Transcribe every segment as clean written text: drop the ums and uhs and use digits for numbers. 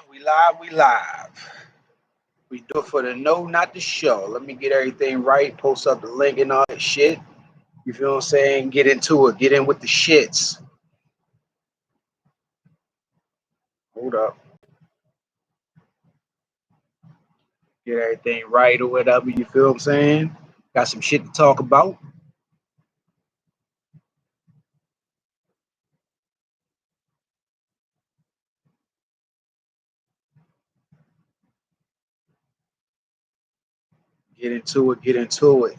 We live. We do it for the know, not the show. Let me get everything right, post up the link and all that shit. You feel what I'm saying? Get into it. Get in with the shits. Hold up. Get everything right or whatever. You feel what I'm saying? Got some shit to talk about. Get into it. Get into it.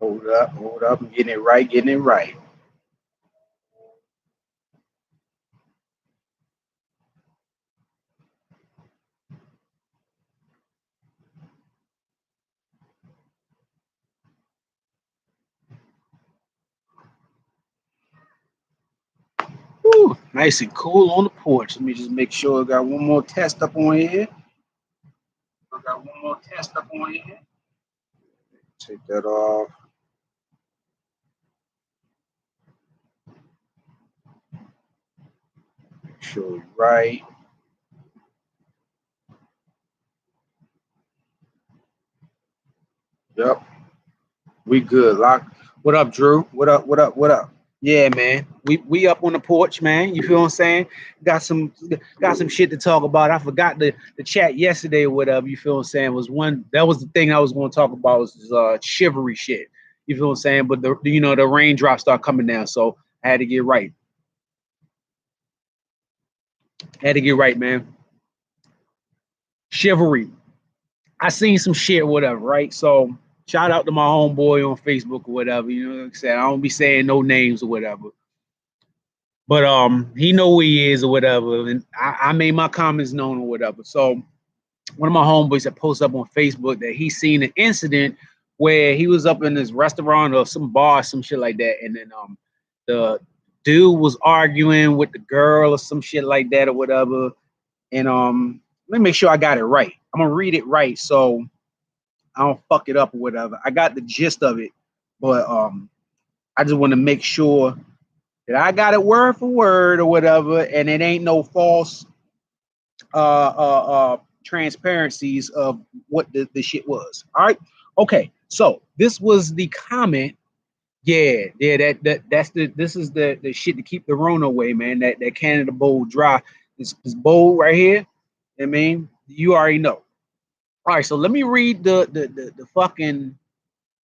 Hold up. Hold up. I'm getting it right. Getting it right. Whew, nice and cool on the porch. Let me just make sure I got one more test up on here. I got one more test up on here. Take that off. Make sure you're right. Yep. We good. Lock. What up, Drew? What up? What up? What up? Yeah, man. We up on the porch, man. You feel what I'm saying? Got some shit to talk about. I forgot the chat yesterday or whatever. You feel what I'm saying? Was one that was the thing I was going to talk about was chivalry shit. You feel what I'm saying? But the raindrops start coming down, so I had to get right. Had to get right, man. Chivalry. I seen some shit, or whatever, right? So shout out to my homeboy on Facebook or whatever. You know what I'm saying? I don't be saying no names or whatever. But he know who he is or whatever. And I made my comments known or whatever. So one of my homeboys that posted up on Facebook that he seen an incident where he was up in this restaurant or some bar, some shit like that, and then the dude was arguing with the girl or some shit like that or whatever. And let me make sure I got it right. I'm gonna read it right so I don't fuck it up or whatever. I got the gist of it, but I just want to make sure that I got it word for word or whatever, and it ain't no false transparencies of what the shit was. All right. Okay. So this was the comment. Yeah, that's this is the shit to keep the Rona away, man. That Canada bowl dry. This bowl right here. I mean, you already know. All right, so let me read the fucking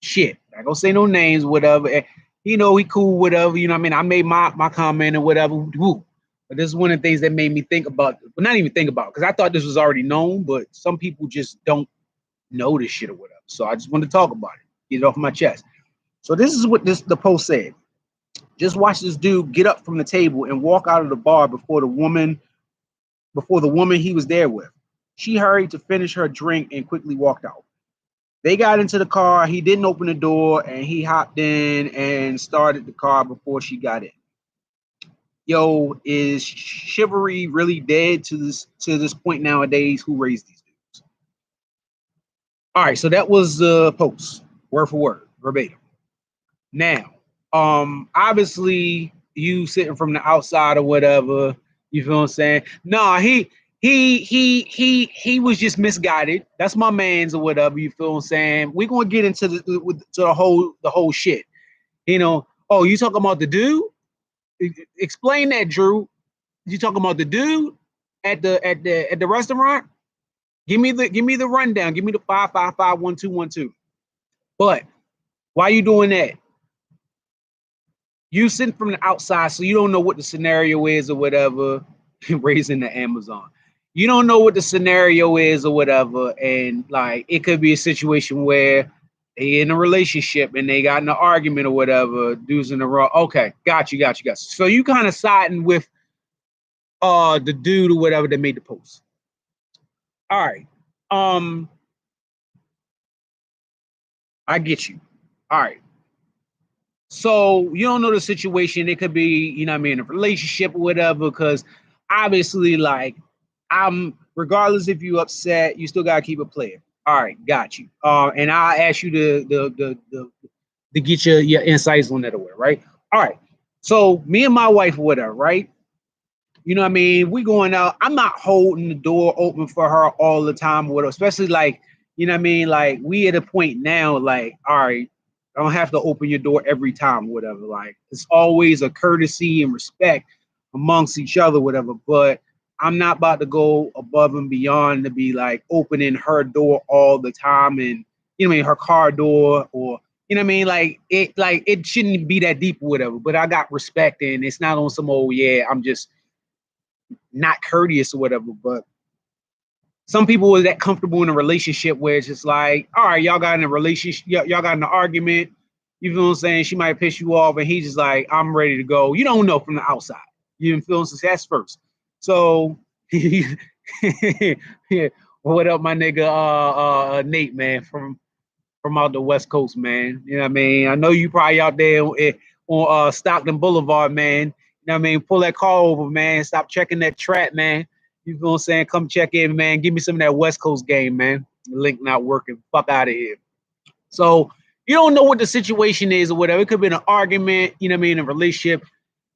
shit. I don't say no names, whatever. He cool, whatever. You know what I mean? I made my comment and whatever. Woo. But this is one of the things that made me think about, but not even think about, because I thought this was already known, but some people just don't know this shit or whatever. So I just want to talk about it, get it off my chest. So this is what the post said. Just watch this dude get up from the table and walk out of the bar before the woman he was there with. She hurried to finish her drink and quickly walked out. They got into the car. He didn't open the door, and he hopped in and started the car before she got in. Yo, is chivalry really dead to this point nowadays? Who raised these dudes? All right, so that was the post, word for word, verbatim. Now, obviously, you sitting from the outside or whatever, you feel what I'm saying? Nah, he was just misguided. That's my man's or whatever. You feel what I'm saying? We're gonna get into the whole shit. Oh, you talking about the dude? Explain that, Drew. You talking about the dude at the restaurant? Give me the rundown. Give me the 5551212. But why you doing that? You sitting from the outside, so you don't know what the scenario is or whatever. Raising the Amazon. You don't know what the scenario is or whatever, and like it could be a situation where they in a relationship and they got in an argument or whatever. Dudes in the wrong. Okay, got you. So you kind of siding with the dude or whatever that made the post. All right. All I get you. All right. So you don't know the situation. It could be, you know what I mean, a relationship or whatever, because obviously, like, I'm regardless if you upset, you still gotta keep it playing. All right, got you. And I'll ask you to get your insights on that away, right? All right. So me and my wife or whatever, right? You know what I mean? We going out. I'm not holding the door open for her all the time, or whatever, especially like, you know what I mean? Like we at a point now, like, all right, I don't have to open your door every time, whatever. Like it's always a courtesy and respect amongst each other, whatever. But I'm not about to go above and beyond to be like opening her door all the time and you know what I mean, her car door or you know what I mean? Like it shouldn't be that deep or whatever. But I got respect and it's not on some old, yeah, I'm just not courteous or whatever, but some people are that comfortable in a relationship where it's just like, all right, y'all got in a relationship, y'all got in an argument, you feel what I'm saying? She might piss you off, and he's just like, I'm ready to go. You don't know from the outside. You feel what I'm saying? That's first. So, yeah, what up, my nigga Nate, man, from out the West Coast, man. You know what I mean? I know you probably out there on Stockton Boulevard, man. You know what I mean? Pull that car over, man. Stop checking that trap, man. You know what I'm saying? Come check in, man. Give me some of that West Coast game, man. The link not working. Fuck out of here. So you don't know what the situation is or whatever. It could have been an argument, you know what I mean, a relationship.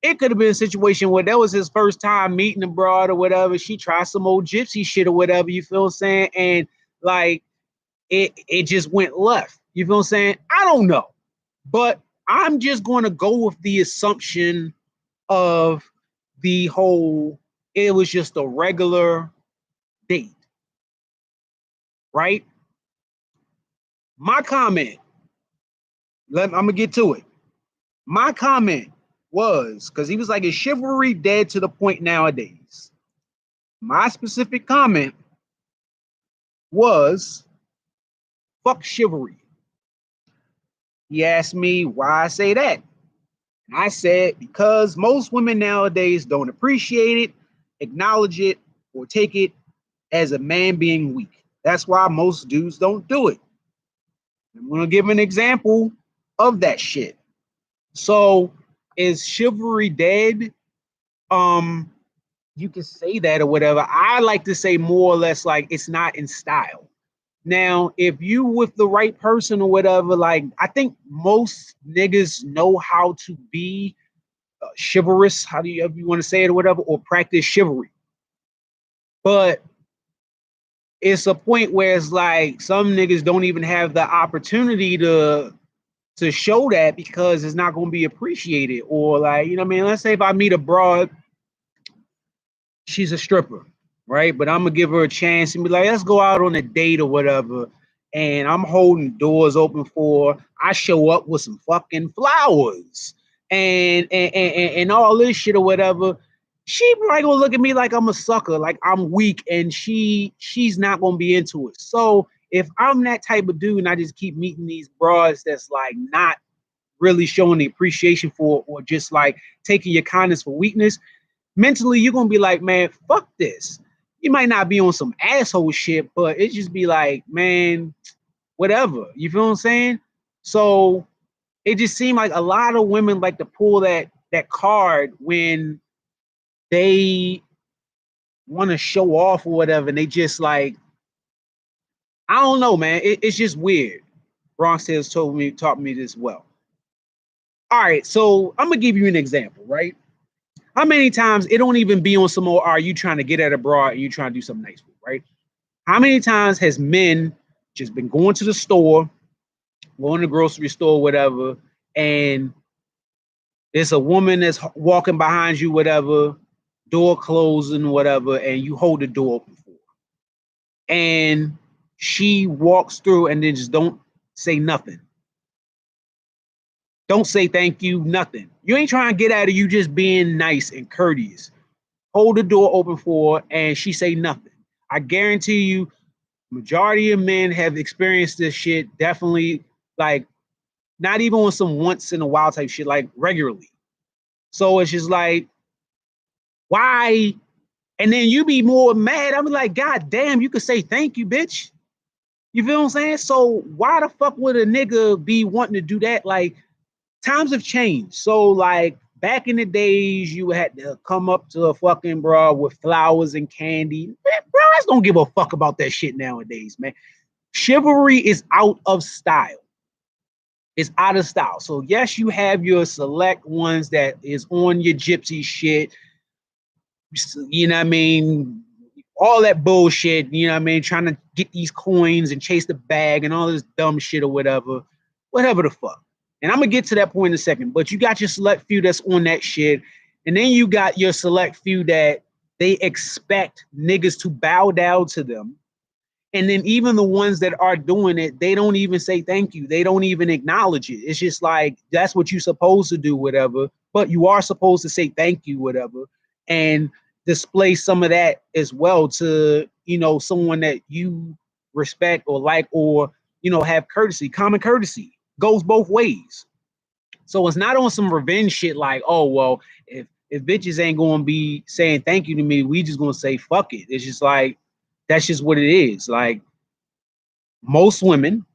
It could have been a situation where that was his first time meeting abroad or whatever. She tried some old gypsy shit or whatever, you feel what I'm saying? And like it just went left. You feel what I'm saying? I don't know. But I'm just going to go with the assumption of the whole, it was just a regular date, right? My comment, I'm going to get to it. My comment was, because he was like, is chivalry dead to the point nowadays? My specific comment was, fuck chivalry. He asked me why I say that. And I said, because most women nowadays don't appreciate it, acknowledge it, or take it as a man being weak. That's why most dudes don't do it. I'm going to give an example of that shit. So, is chivalry dead? You can say that or whatever. I like to say more or less like it's not in style. Now, if you with the right person or whatever, like I think most niggas know how to be chivalrous, how do you if you want to say it or whatever, or practice chivalry. But it's a point where it's like some niggas don't even have the opportunity to show that because it's not going to be appreciated. Or like, you know what I mean? Let's say if I meet a broad, she's a stripper, right? But I'm gonna give her a chance and be like, let's go out on a date or whatever. And I'm holding doors open for her. I show up with some fucking flowers and all this shit or whatever. She probably gonna look at me like I'm a sucker, like I'm weak, and she's not gonna be into it. So if I'm that type of dude and I just keep meeting these broads that's like not really showing the appreciation for or just like taking your kindness for weakness, mentally you're gonna be like, man, fuck this. You might not be on some asshole shit, but it just be like, man, whatever. You feel what I'm saying? So it just seemed like a lot of women like to pull that card when they want to show off or whatever, and they just like, I don't know, man. It's just weird. Bronx has taught me this well. All right, so I'm gonna give you an example, right? How many times it don't even be on some more, are you trying to get at a broad and you trying to do something nice for, right? How many times has men just been going to the store, going to the grocery store, whatever, and there's a woman that's walking behind you, whatever, door closing, whatever, and you hold the door open for her. And she walks through and then just don't say nothing. Don't say thank you, nothing. You ain't trying to get at her, you just being nice and courteous. Hold the door open for her, and she say nothing. I guarantee you, majority of men have experienced this shit definitely, like not even on some once in a while type shit, like regularly. So it's just like, why? And then you be more mad. I'm like, God damn, you could say thank you, bitch. You feel what I'm saying? So why the fuck would a nigga be wanting to do that? Like, times have changed. So like back in the days, you had to come up to a fucking bro with flowers and candy. Man, bro, I don't give a fuck about that shit nowadays, man. Chivalry is out of style. It's out of style. So yes, you have your select ones that is on your gypsy shit. You know what I mean? All that bullshit, you know what I mean? Trying to get these coins and chase the bag and all this dumb shit or whatever. Whatever the fuck. And I'm gonna get to that point in a second, but you got your select few that's on that shit, and then you got your select few that they expect niggas to bow down to them. And then even the ones that are doing it, they don't even say thank you. They don't even acknowledge it. It's just like that's what you're supposed to do, whatever. But you are supposed to say thank you, whatever, and display some of that as well to, you know, someone that you respect or like, or, you know, have courtesy. Common courtesy goes both ways. So it's not on some revenge shit like, oh well, if bitches ain't gonna be saying thank you to me, we just gonna say fuck it. It's just like that's just what it is. Like most women,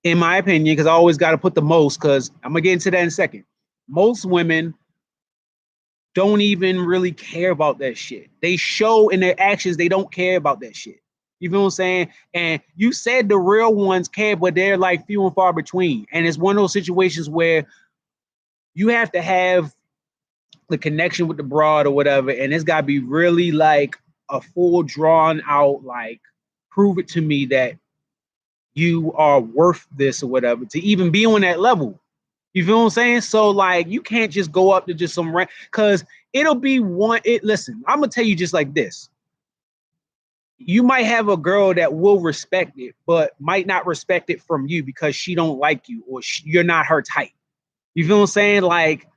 in my opinion, because I always got to put the most, because I'm gonna get into that in a second. Most women don't even really care about that shit. They show in their actions they don't care about that shit. You feel what I'm saying? And you said the real ones care, but they're like few and far between. And it's one of those situations where you have to have the connection with the broad or whatever, and it's gotta be really like a full drawn out, like, prove it to me that you are worth this or whatever to even be on that level. You feel what I'm saying? So like you can't just go up to just some rant, because it'll be one. Listen, I'm gonna tell you just like this. You might have a girl that will respect it, but might not respect it from you because she don't like you or you're not her type. You feel what I'm saying? Like,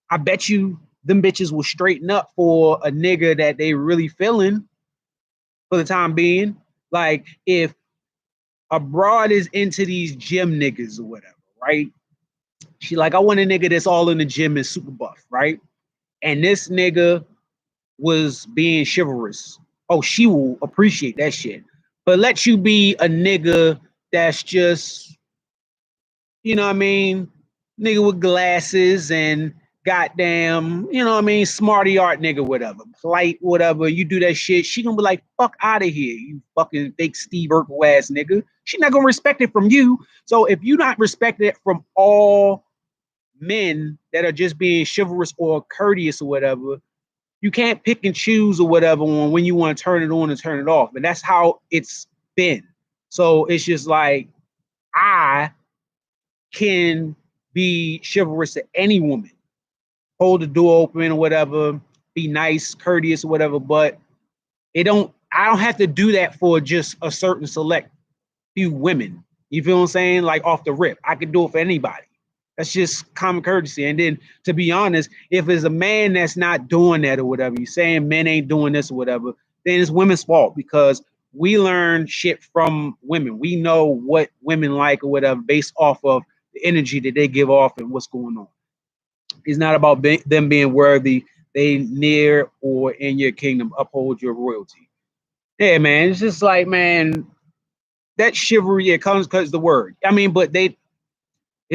I bet you them bitches will straighten up for a nigga that they really feeling for the time being. Like, if a broad is into these gym niggas or whatever, right? She like, I want a nigga that's all in the gym and super buff, right? And this nigga was being chivalrous. Oh, she will appreciate that shit. But let you be a nigga that's just, you know what I mean, nigga with glasses and goddamn, you know what I mean, smarty art nigga, whatever, polite, whatever. You do that shit, she gonna be like, fuck out of here, you fucking fake Steve Urkel ass nigga. She not gonna respect it from you. So if you not respect it from all men that are just being chivalrous or courteous or whatever, you can't pick and choose or whatever on when you want to turn it on and turn it off. And that's how it's been. So it's just like, I can be chivalrous to any woman, hold the door open or whatever, be nice, courteous or whatever, but I don't have to do that for just a certain select few women. You feel what I'm saying? Like off the rip, I could do it for anybody. That's just common courtesy. And then, to be honest, if it's a man that's not doing that or whatever, you're saying men ain't doing this or whatever, then it's women's fault, because we learn shit from women. We know what women like or whatever based off of the energy that they give off and what's going on. It's not about them being worthy. They near or in your kingdom uphold your royalty. Yeah, man. It's just like, man, that chivalry, it comes because the word. I mean, but it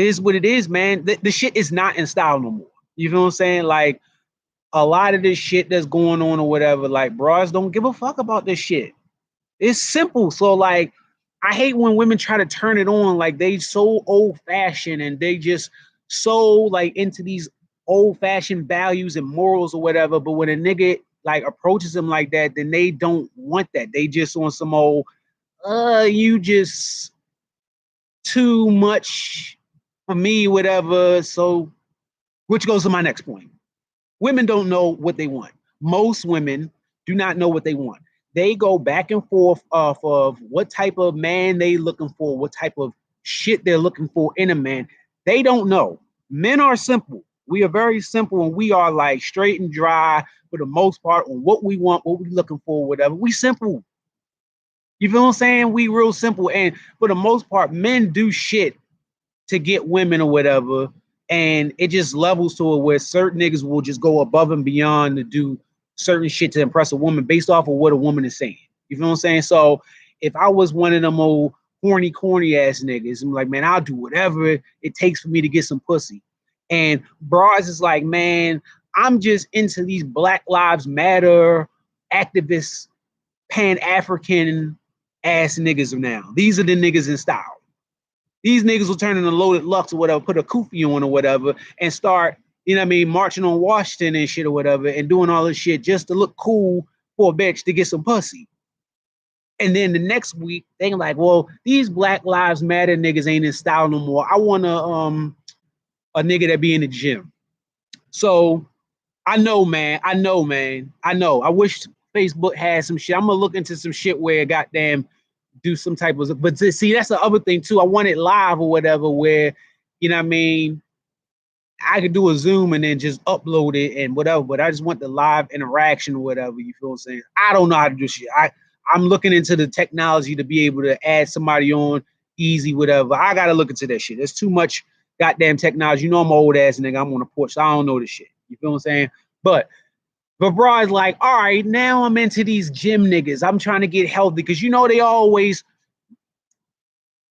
is what it is, man. The shit is not in style no more. You feel what I'm saying? Like, a lot of this shit that's going on or whatever, like, bros don't give a fuck about this shit. It's simple. So, like, I hate when women try to turn it on like they so old fashioned and they just so like into these old fashioned values and morals or whatever. But when a nigga like approaches them like that, then they don't want that. They just on some old, you just too much for me, whatever. So, which goes to my next point. Women don't know what they want. Most women do not know what they want. They go back and forth off of what type of man they looking for, what type of shit they're looking for in a man. They don't know. Men are simple. We are very simple, and we are like straight and dry for the most part on what we want, what we looking for, whatever. We simple. You feel what I'm saying? We real simple. And for the most part, men do shit to get women or whatever. And it just levels to it where certain niggas will just go above and beyond to do certain shit to impress a woman based off of what a woman is saying. You feel what I'm saying? So if I was one of them old horny, corny ass niggas. I'm like, man, I'll do whatever it takes for me to get some pussy. And bras is like, man, I'm just into these Black Lives Matter activists, Pan-African ass niggas now. These are the niggas in style. These niggas will turn into Loaded Lux or whatever, put a kufi on or whatever, and start, you know what I mean, marching on Washington and shit or whatever, and doing all this shit just to look cool for a bitch to get some pussy. And then the next week, they like, well, these Black Lives Matter niggas ain't in style no more. I want a nigga that be in the gym. So I know, man. I know. I wish Facebook had some shit. I'm gonna look into some shit where goddamn do some type of, but see, that's the other thing too. I want it live or whatever, where, you know what I mean, I could do a Zoom and then just upload it and whatever, but I just want the live interaction or whatever. You feel what I'm saying? I don't know how to do shit. I'm looking into the technology to be able to add somebody on easy, whatever. I gotta look into that shit. There's too much goddamn technology. You know, I'm an old ass nigga. I'm on a porch, so I don't know this shit. You feel what I'm saying? But bro is like, all right, now I'm into these gym niggas. I'm trying to get healthy because you know they always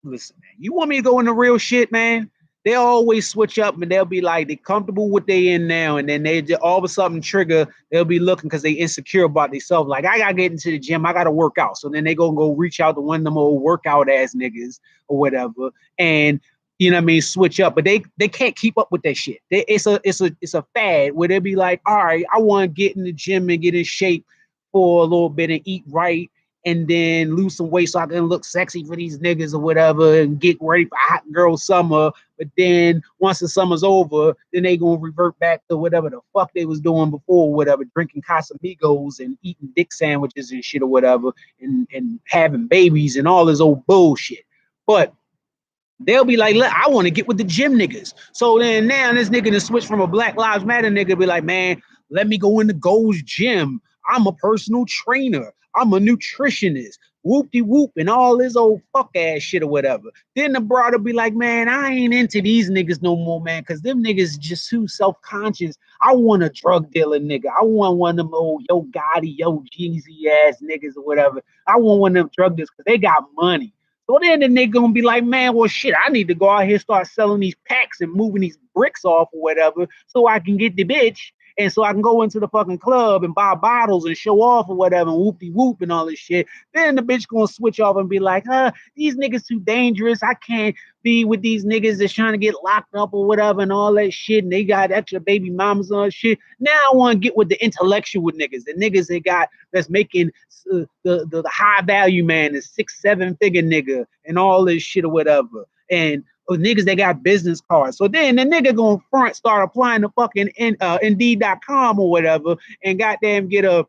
listen, man. You want me to go into real shit, man? They always switch up and they'll be like, they comfortable with they in now, and then they just all of a sudden trigger, they'll be looking because they insecure about themselves. Like, I gotta get into the gym, I gotta work out. So then they go reach out to one of them old workout ass niggas or whatever, and you know what I mean, switch up. But they can't keep up with that shit. It's a fad where they'll be like, all right, I want to get in the gym and get in shape for a little bit and eat right and then lose some weight so I can look sexy for these niggas or whatever and get ready for hot girl summer. But then once the summer's over, then they gonna revert back to whatever the fuck they was doing before, whatever, drinking Casamigos and eating dick sandwiches and shit or whatever, and having babies and all this old bullshit. But they'll be like, look, I want to get with the gym niggas. So then now this nigga to switch from a Black Lives Matter nigga be like, man, let me go into Gold's gym. I'm a personal trainer. I'm a nutritionist. Whoop-de-whoop and all this old fuck ass shit or whatever. Then the broad will be like, man, I ain't into these niggas no more, man, because them niggas just too self-conscious. I want a drug dealer nigga. I want one of them old Yo Gotti, Yo Jeezy ass niggas or whatever. I want one of them drug dealers because they got money. So then the nigga gonna be like, man, well, shit, I need to go out here start selling these packs and moving these bricks off or whatever so I can get the bitch and so I can go into the fucking club and buy bottles and show off or whatever and whoop-de-whoop and all this shit. Then the bitch gonna switch off and be like, these niggas too dangerous. I can't be with these niggas that's trying to get locked up or whatever and all that shit. And they got extra baby mamas on shit. Now I want to get with the intellectual niggas, the niggas they got that's making the high value man, the 6-7 figure nigga and all this shit or whatever. And niggas that got business cards. So then the nigga gonna front start applying to fucking Indeed.com or whatever and goddamn get a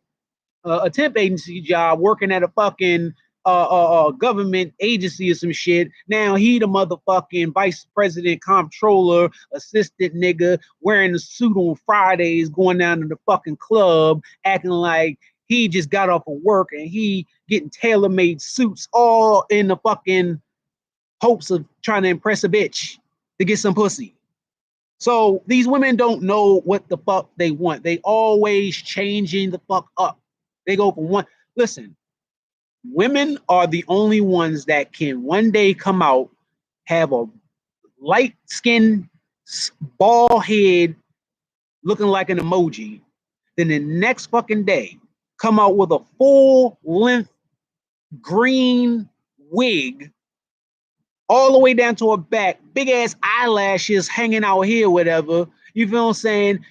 temp agency job working at a fucking government agency or some shit. Now he the motherfucking vice president, comptroller, assistant nigga wearing a suit on Fridays, going down to the fucking club, acting like he just got off of work and he getting tailor-made suits all in the fucking hopes of trying to impress a bitch to get some pussy. So these women don't know what the fuck they want. They always changing the fuck up. They go from one. Listen, women are the only ones that can one day come out, have a light skin, bald head, looking like an emoji. Then the next fucking day, come out with a full length green wig all the way down to her back, big ass eyelashes hanging out here, whatever. You feel what I'm saying?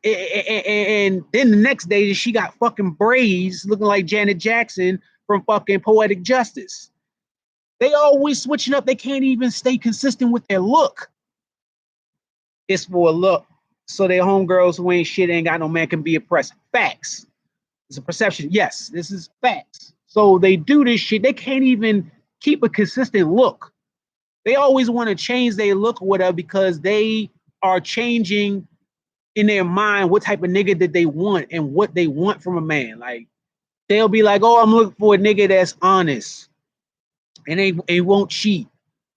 And then the next day, she got fucking braids looking like Janet Jackson from fucking Poetic Justice. They always switching up. They can't even stay consistent with their look. It's for a look. So their homegirls who ain't shit, ain't got no man, can be oppressed. Facts. It's a perception. Yes, this is facts. So they do this shit. They can't even keep a consistent look. They always want to change their look or whatever because they are changing in their mind what type of nigga that they want and what they want from a man. Like they'll be like, oh, I'm looking for a nigga that's honest and they won't cheat.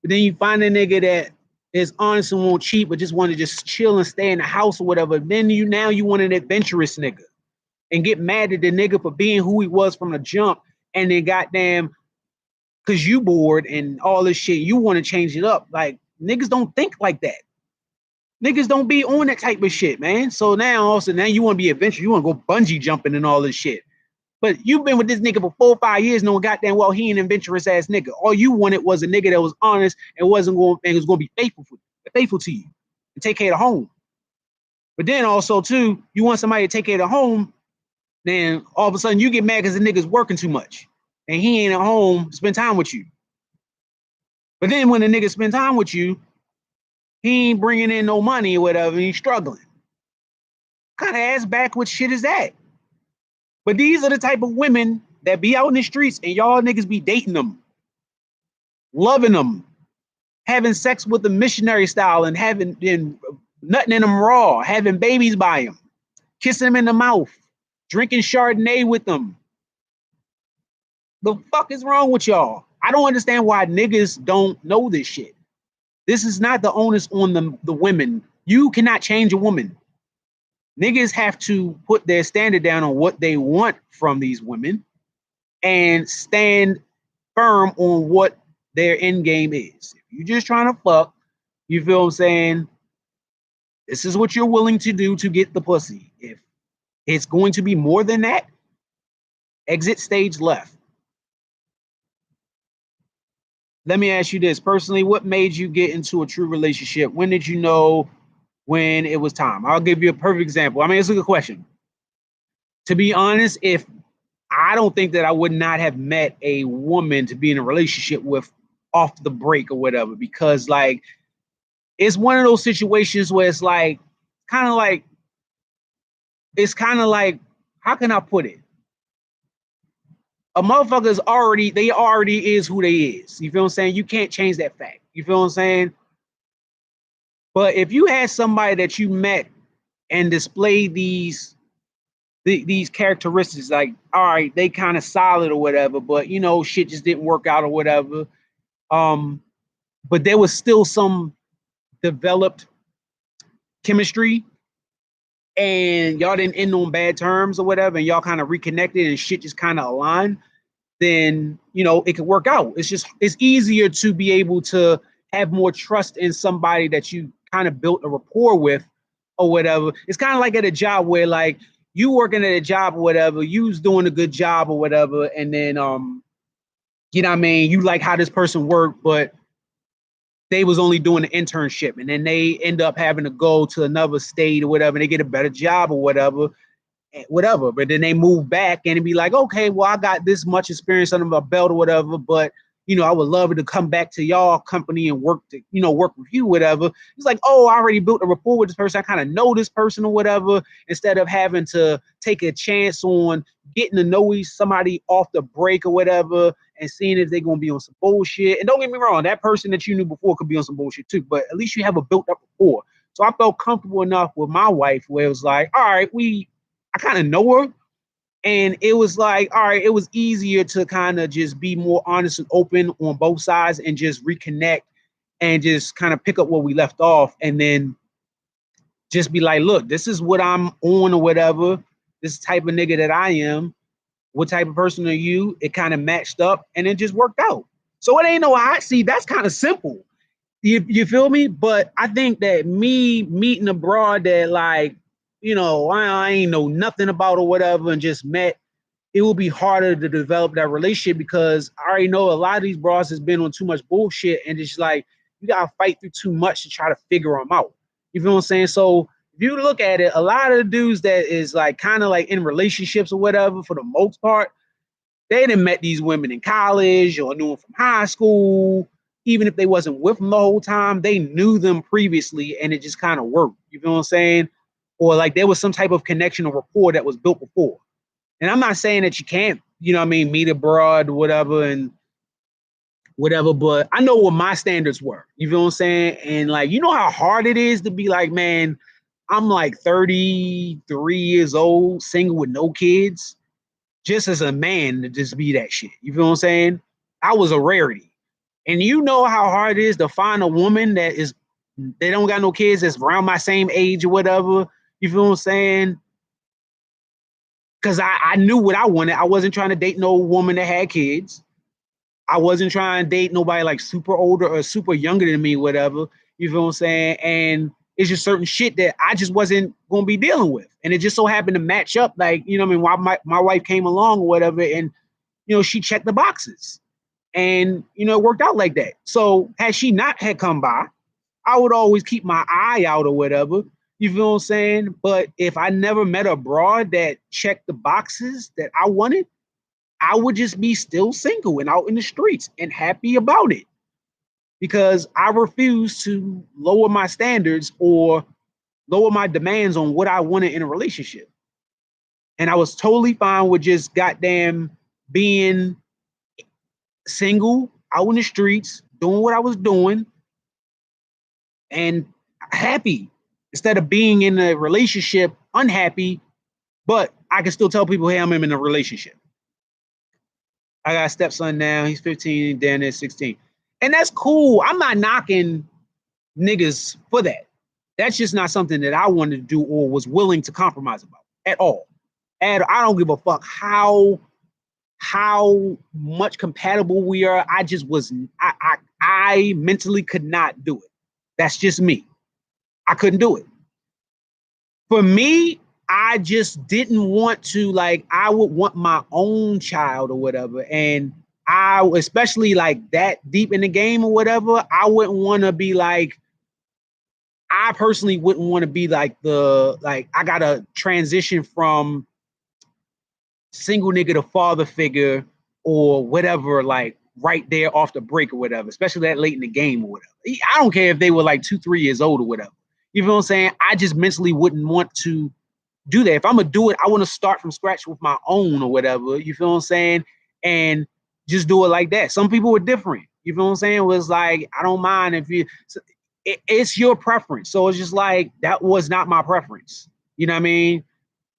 But then you find a nigga that is honest and won't cheat, but just want to just chill and stay in the house or whatever. Then you want an adventurous nigga and get mad at the nigga for being who he was from the jump and then goddamn because you bored and all this shit, you want to change it up. Like, niggas don't think like that. Niggas don't be on that type of shit, man. So now also now you want to be adventurous, you want to go bungee jumping and all this shit. But you've been with this nigga for 4 or 5 years, knowing goddamn well he an adventurous ass nigga. All you wanted was a nigga that was honest and wasn't going and was going to be faithful to you and take care of the home. But then also too, you want somebody to take care of the home. Then all of a sudden you get mad because the nigga's working too much and he ain't at home to spend time with you. But then when the nigga spend time with you, he ain't bringing in no money or whatever. He's struggling. What kind of ass backwards shit is that? But these are the type of women that be out in the streets and y'all niggas be dating them, loving them, having sex with them missionary style and having and nutting in them raw, having babies by them, kissing them in the mouth, drinking Chardonnay with them. The fuck is wrong with y'all? I don't understand why niggas don't know this shit. This is not the onus on the women. You cannot change a woman. Niggas have to put their standard down on what they want from these women and stand firm on what their end game is. If you're just trying to fuck, you feel what I'm saying? This is what you're willing to do to get the pussy. If it's going to be more than that, exit stage left. Let me ask you this. Personally, what made you get into a true relationship? When did you know when it was time? I'll give you a perfect example. I mean, it's a good question. To be honest, if I don't think that I would not have met a woman to be in a relationship with off the break or whatever, because like it's one of those situations where it's like kind of like how can I put it? A motherfucker's already is who they is. You feel what I'm saying? You can't change that fact. You feel what I'm saying? But if you had somebody that you met and displayed these characteristics, like, all right, they kind of solid or whatever, but you know, shit just didn't work out or whatever. But there was still some developed chemistry and y'all didn't end on bad terms or whatever, and y'all kind of reconnected and shit just kind of aligned, then you know it could work out. It's easier to be able to have more trust in somebody that you kind of built a rapport with or whatever. It's kind of like at a job where like you working at a job or whatever, you was doing a good job or whatever, and then you know what I mean, you like how this person worked, but they was only doing an internship and then they end up having to go to another state or whatever, and they get a better job or whatever. But then they move back and be like, okay, well, I got this much experience under my belt or whatever, but you know, I would love it to come back to y'all company and work with you, whatever. It's like, oh, I already built a rapport with this person. I kind of know this person or whatever, instead of having to take a chance on getting to know somebody off the break or whatever and seeing if they're going to be on some bullshit. And don't get me wrong, that person that you knew before could be on some bullshit too, but at least you have a built up rapport. So I felt comfortable enough with my wife where it was like, all right, I kind of know her. And it was like, all right, it was easier to kind of just be more honest and open on both sides and just reconnect and just kind of pick up where we left off. And then just be like, look, this is what I'm on or whatever. This type of nigga that I am. What type of person are you? It kind of matched up and it just worked out. So it ain't no hot seat. That's kind of simple. You feel me? But I think that me meeting a broad that like, you know, I ain't know nothing about or whatever and just met, it will be harder to develop that relationship because I already know a lot of these bros has been on too much bullshit and it's like you gotta fight through too much to try to figure them out. You feel what I'm saying? So if you look at it, a lot of the dudes that is like kind of like in relationships or whatever, for the most part, they didn't met these women in college or knew them from high school. Even if they wasn't with them the whole time, they knew them previously and it just kind of worked. You feel what I'm saying? Or like there was some type of connection or rapport that was built before. And I'm not saying that you can't, you know what I mean, meet abroad, whatever, and whatever, but I know what my standards were. You feel what I'm saying? And like, you know how hard it is to be like, man, I'm like 33 years old, single with no kids, just as a man to just be that shit. You feel what I'm saying? I was a rarity. And you know how hard it is to find a woman they don't got no kids that's around my same age or whatever. You feel what I'm saying? Because I knew what I wanted. I wasn't trying to date no woman that had kids. I wasn't trying to date nobody like super older or super younger than me, whatever. You feel what I'm saying? And it's just certain shit that I just wasn't gonna be dealing with. And it just so happened to match up, like, you know what I mean, while my wife came along or whatever, and she checked the boxes. And it worked out like that. So had she not had come by, I would always keep my eye out or whatever. You feel what I'm saying? But if I never met a broad that checked the boxes that I wanted, I would just be still single and out in the streets and happy about it, because I refuse to lower my standards or lower my demands on what I wanted in a relationship. And I was totally fine with just goddamn being single, out in the streets, doing what I was doing, and happy, instead of being in a relationship unhappy, but I can still tell people, hey, I'm in a relationship. I got a stepson now. He's 15, Dan is 16. And that's cool. I'm not knocking niggas for that. That's just not something that I wanted to do or was willing to compromise about at all. And I don't give a fuck how much compatible we are. I just wasn't. I mentally could not do it. That's just me. I couldn't do it. For me, I just didn't want to, like, I would want my own child or whatever. And I, especially like that deep in the game or whatever, I wouldn't want to be like, I personally wouldn't want to be like I got to transition from single nigga to father figure or whatever, like right there off the break or whatever, especially that late in the game or whatever. I don't care if they were like 2-3 years old or whatever. You know what I'm saying? I just mentally wouldn't want to do that. If I'm gonna do it, I want to start from scratch with my own or whatever. You feel what I'm saying? And just do it like that. Some people are different. You feel what I'm saying? It was like, I don't mind if you. It's your preference. So it's just like, that was not my preference. You know what I mean?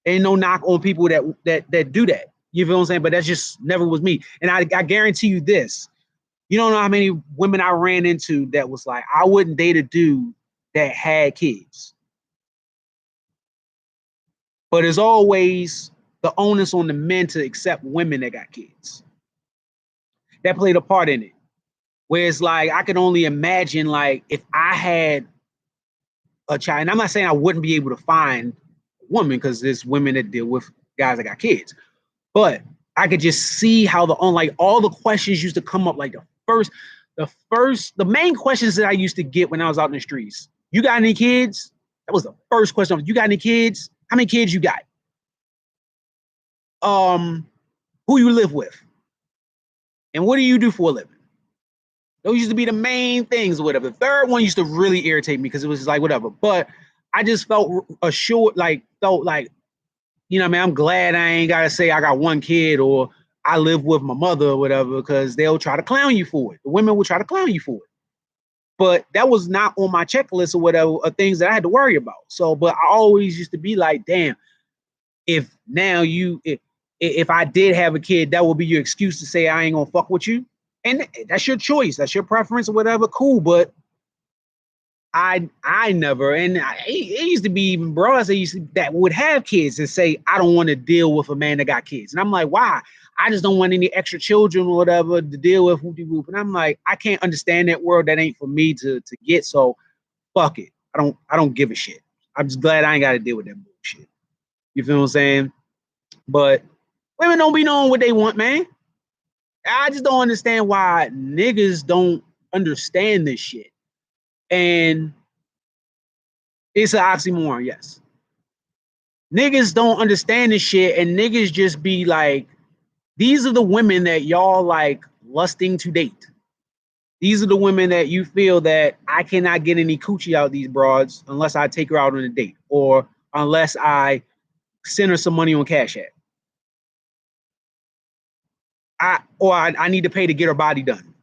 Ain't no knock on people that do that. You feel what I'm saying? But that just never was me. And I guarantee you this. You don't know how many women I ran into that was like, I wouldn't date a dude that had kids. But as always, the onus on the men to accept women that got kids. That played a part in it. Where it's like, I could only imagine, like, if I had a child, and I'm not saying I wouldn't be able to find a woman, because there's women that deal with guys that got kids, but I could just see how like all the questions used to come up, like the main questions that I used to get when I was out in the streets. You got any kids? That was the first question. You got any kids? How many kids you got? Who you live with? And what do you do for a living? Those used to be the main things or whatever. The third one used to really irritate me because it was just like, whatever. But I just felt assured, felt like, you know what I mean? I'm glad I ain't got to say I got one kid or I live with my mother or whatever, because they'll try to clown you for it. The women will try to clown you for it. But that was not on my checklist or whatever, or things that I had to worry about. So, but I always used to be like, damn, if I did have a kid, that would be your excuse to say I ain't gonna fuck with you. And that's your choice, that's your preference or whatever, cool. But I never, and it used to be even bros that would have kids and say, I don't want to deal with a man that got kids. And I'm like, why? I just don't want any extra children or whatever to deal with. Whoop-de-whoop. And I'm like, I can't understand that world. That ain't for me to get. So fuck it. I don't give a shit. I'm just glad I ain't got to deal with that bullshit. You feel what I'm saying? But women don't be knowing what they want, man. I just don't understand why niggas don't understand this shit. And it's an oxymoron, yes. Niggas don't understand this shit, and niggas just be like, these are the women that y'all like lusting to date. These are the women that you feel that I cannot get any coochie out of these broads unless I take her out on a date or unless I send her some money on Cash App. I need to pay to get her body done.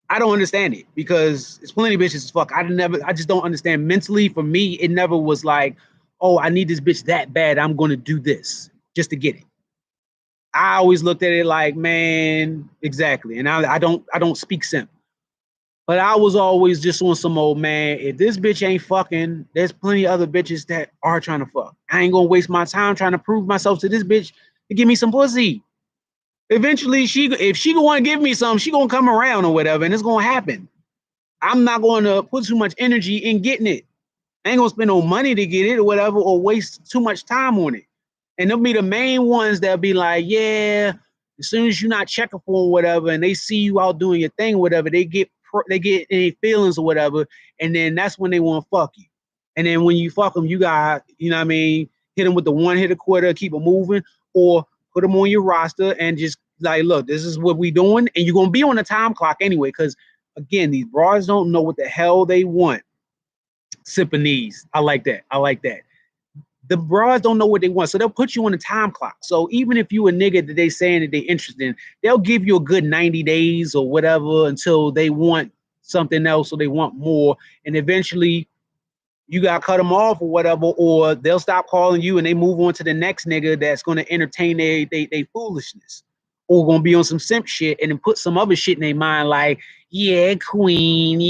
I don't understand it, because it's plenty of bitches as fuck. I just don't understand mentally. For me, it never was like, oh, I need this bitch that bad, I'm going to do this just to get it. I always looked at it like, man, exactly. And I don't speak simp. But I was always just on some old, man, if this bitch ain't fucking, there's plenty of other bitches that are trying to fuck. I ain't gonna waste my time trying to prove myself to this bitch to give me some pussy. Eventually, if she gonna give me something, she gonna come around or whatever, and it's gonna happen. I'm not going to put too much energy in getting it. I ain't gonna spend no money to get it or whatever, or waste too much time on it. And they'll be the main ones that'll be like, yeah, as soon as you're not checking for them, whatever, and they see you out doing your thing, whatever, they get any feelings or whatever, and then that's when they want to fuck you. And then when you fuck them, you got, you know what I mean, hit them with the one hit a quarter, keep them moving, or put them on your roster and just like, look, this is what we doing, and you're gonna be on the time clock anyway, because again, these broads don't know what the hell they want. Sipping knees. I like that. I like that. The broads don't know what they want, so they'll put you on a time clock. So even if you a nigga that they saying that they interested in, they'll give you a good 90 days or whatever until they want something else or they want more, and eventually you got to cut them off or whatever, or they'll stop calling you and they move on to the next nigga that's going to entertain their foolishness, or going to be on some simp shit and then put some other shit in their mind like, yeah, queen,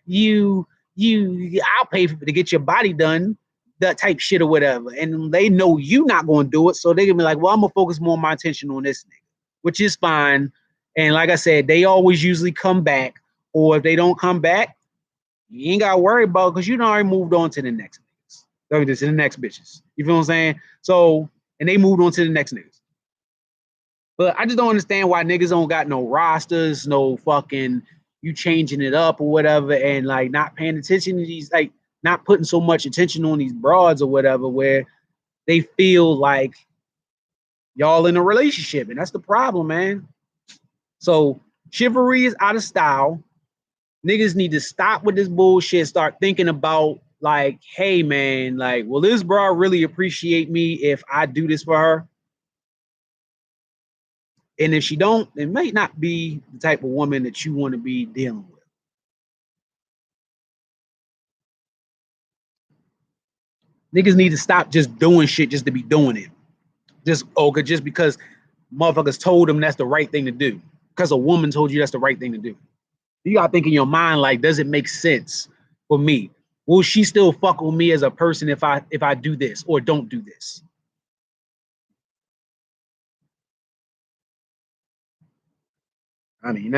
I'll pay for to get your body done, that type shit or whatever. And they know you not going to do it, so they're going to be like, well, I'm going to focus more of my attention on this nigga, which is fine. And like I said, they always usually come back, or if they don't come back, you ain't got to worry about it because you done already moved on to the next niggas. To the next bitches. You feel what I'm saying? So, and they moved on to the next niggas. But I just don't understand why niggas don't got no rosters, no fucking you changing it up or whatever, and like not paying attention to these, like not putting so much attention on these broads or whatever, where they feel like y'all in a relationship. And that's the problem, man. So chivalry is out of style. Niggas need to stop with this bullshit. Start thinking about like, hey man, like, will this bra really appreciate me if I do this for her? And if she don't, it may not be the type of woman that you want to be dealing with. Niggas need to stop just doing shit just to be doing it. Just because motherfuckers told them that's the right thing to do. Because a woman told you that's the right thing to do. You gotta think in your mind like, does it make sense for me? Will she still fuck with me as a person if I do this or don't do this? I mean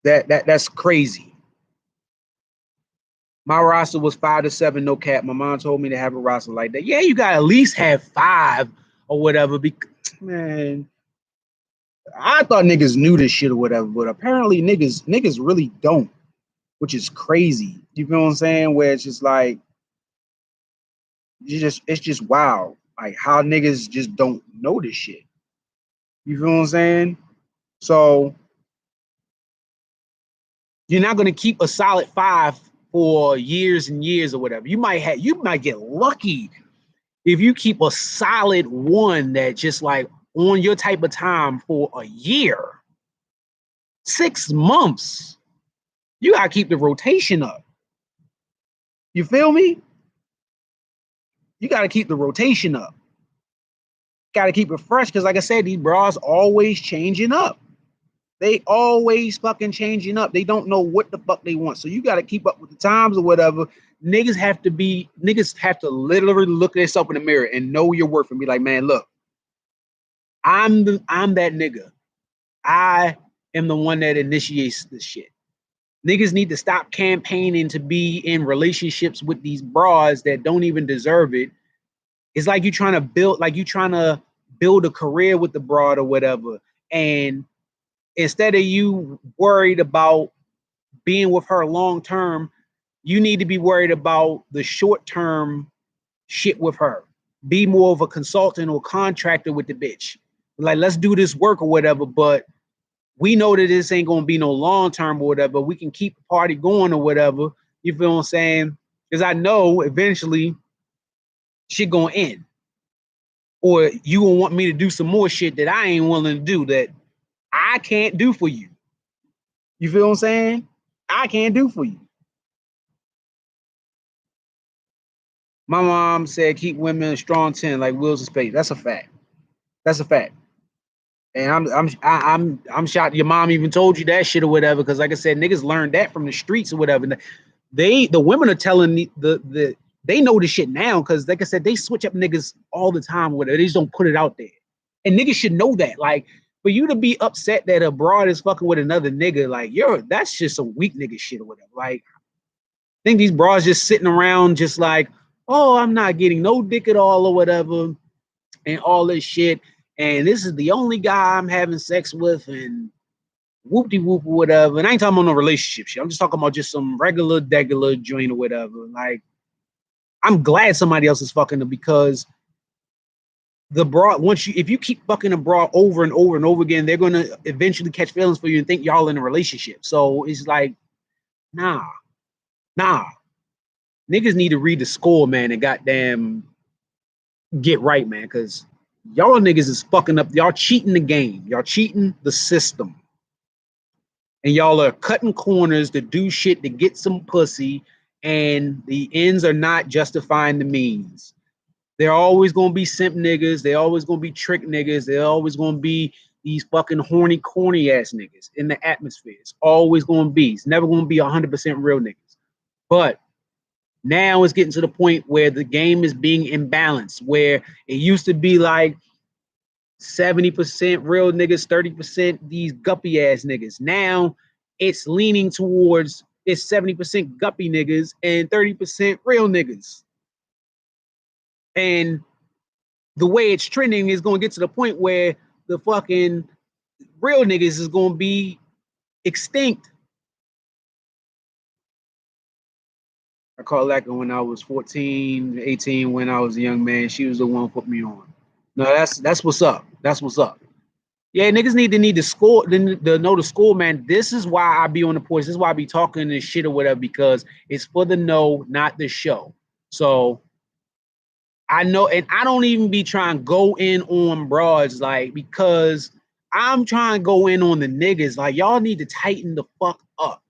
that's crazy. My roster was 5 to 7, no cap. My mom told me to have a roster like that. Yeah, you gotta at least have 5 or whatever. Man, I thought niggas knew this shit or whatever, but apparently niggas really don't, which is crazy. You feel what I'm saying? Where it's just like, it's just wild, like how niggas just don't know this shit. You feel what I'm saying? So you're not gonna keep a solid 5 for years and years or whatever. You might get lucky if you keep a solid one that just like on your type of time for a year, 6 months. You gotta keep the rotation up. You feel me? You gotta keep the rotation up. Gotta keep it fresh because, like I said, these bras always changing up. They always fucking changing up. They don't know what the fuck they want. So you got to keep up with the times or whatever. Niggas have to literally look at themselves in the mirror and know your worth and be like, man, look, I'm that nigga. I am the one that initiates this shit. Niggas need to stop campaigning to be in relationships with these bras that don't even deserve it. It's like you trying to build a career with the broad or whatever. And instead of you worried about being with her long term, you need to be worried about the short term shit with her. Be more of a consultant or contractor with the bitch. Like, let's do this work or whatever, but we know that this ain't gonna be no long term or whatever. We can keep the party going or whatever. You feel what I'm saying? Because I know eventually shit gonna end. Or you gonna want me to do some more shit that I ain't willing to do, that I can't do for you. You feel what I'm saying? I can't do for you. My mom said keep women strong 10 like wheels of space. That's a fact. That's a fact. And I'm shocked your mom even told you that shit or whatever. Because like I said, niggas learned that from the streets or whatever. The women are telling they know the shit now because like I said, they switch up niggas all the time with it. They just don't put it out there. And niggas should know that. Like, for you to be upset that a broad is fucking with another nigga, like, that's just some weak nigga shit or whatever. Like, I think these broads just sitting around just like, oh, I'm not getting no dick at all or whatever, and all this shit. And this is the only guy I'm having sex with, and whoop-de-whoop or whatever. And I ain't talking about no relationship shit. I'm just talking about just some regular joint or whatever. Like, I'm glad somebody else is fucking them, because the broad, if you keep fucking a broad over and over and over again, they're gonna eventually catch feelings for you and think y'all in a relationship. So it's like, nah. Niggas need to read the score, man, and goddamn get right, man, because y'all niggas is fucking up. Y'all cheating the game. Y'all cheating the system. And y'all are cutting corners to do shit to get some pussy, and the ends are not justifying the means. They're always gonna be simp niggas. They're always gonna be trick niggas. They're always gonna be these fucking horny, corny ass niggas in the atmosphere. It's always gonna be. It's never gonna be 100% real niggas. But now it's getting to the point where the game is being imbalanced, where it used to be like 70% real niggas, 30% these guppy ass niggas. Now it's leaning towards it's 70% guppy niggas and 30% real niggas. And the way it's trending is going to get to the point where the fucking real niggas is going to be extinct. I call that when I was 14, 18, when I was a young man. She was the one who put me on. No, that's what's up. That's what's up. Yeah, niggas need to score, to know the score, man. This is why I be on the porch. This is why I be talking this shit or whatever, because it's for the know, not the show. So I know, and I don't even be trying to go in on broads, like, because I'm trying to go in on the niggas. Like, y'all need to tighten the fuck up.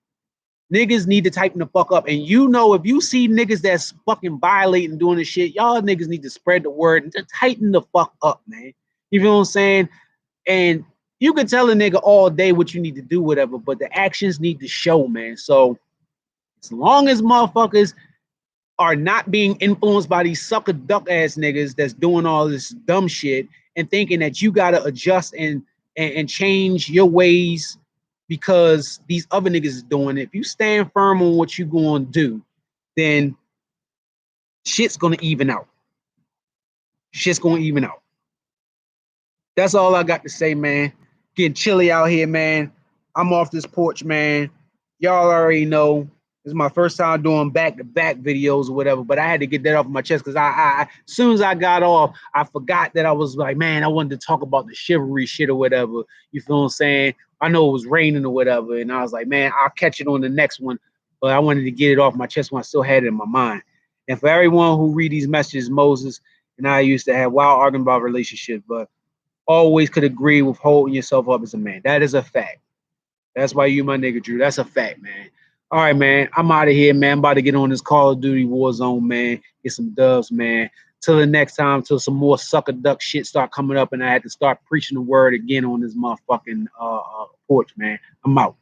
Niggas need to tighten the fuck up. And you know, if you see niggas that's fucking violating, doing this shit, y'all niggas need to spread the word and to tighten the fuck up, man. You know what I'm saying? And you can tell a nigga all day what you need to do, whatever, but the actions need to show, man. So as long as motherfuckers are not being influenced by these sucker duck ass niggas that's doing all this dumb shit and thinking that you gotta adjust and change your ways because these other niggas is doing it. If you stand firm on what you gonna do, then shit's gonna even out. Shit's gonna even out. That's all I got to say, man. Getting chilly out here, man. I'm off this porch, man. Y'all already know this is my first time doing back-to-back videos or whatever, but I had to get that off my chest because I as soon as I got off, I forgot that I was like, man, I wanted to talk about the chivalry shit or whatever. You feel what I'm saying? I know it was raining or whatever, and I was like, man, I'll catch it on the next one. But I wanted to get it off my chest when I still had it in my mind. And for everyone who read these messages, Moses and I used to have wild argument about relationships, but always could agree with holding yourself up as a man. That is a fact. That's why you my nigga, Drew. That's a fact, man. All right, man. I'm out of here, man. I'm about to get on this Call of Duty Warzone, man. Get some dubs, man. Till the next time, till some more sucker duck shit start coming up and I had to start preaching the word again on this motherfucking porch, man. I'm out.